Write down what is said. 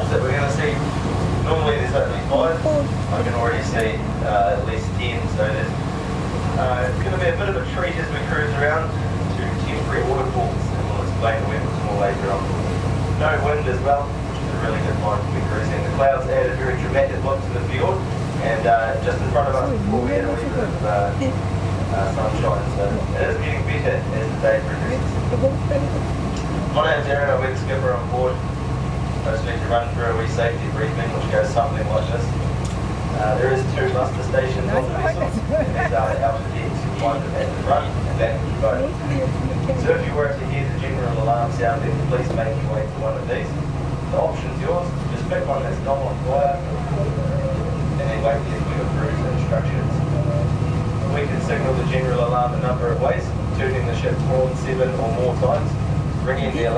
that we're going to see. Normally there's only 5. I can already see at least 10, so there's going to be a bit of a treat as we cruise around to temporary waterfalls, and we'll explain the weapons more later on. No wind as well, which is a really good time to be cruising. The clouds add a very dramatic look to the fjord, and just in front of us before we had a wee bit of sunshine, so it is getting better as the day progresses. My name's Aaron, I'm the skipper on board. I just need to run through a wee safety briefing which goes something like this. There is 2 muster stations on the vessel, and these are out of decks. You find them at the front and back of the boat. So if you were to hear the general alarm sound, then please make your way to one of these. The option's yours, just pick one that's not on fire, and then wait there for your cruise instructions. We can signal the general alarm a number of ways, tuning the ship's horn 7 or more times, ringing the alarm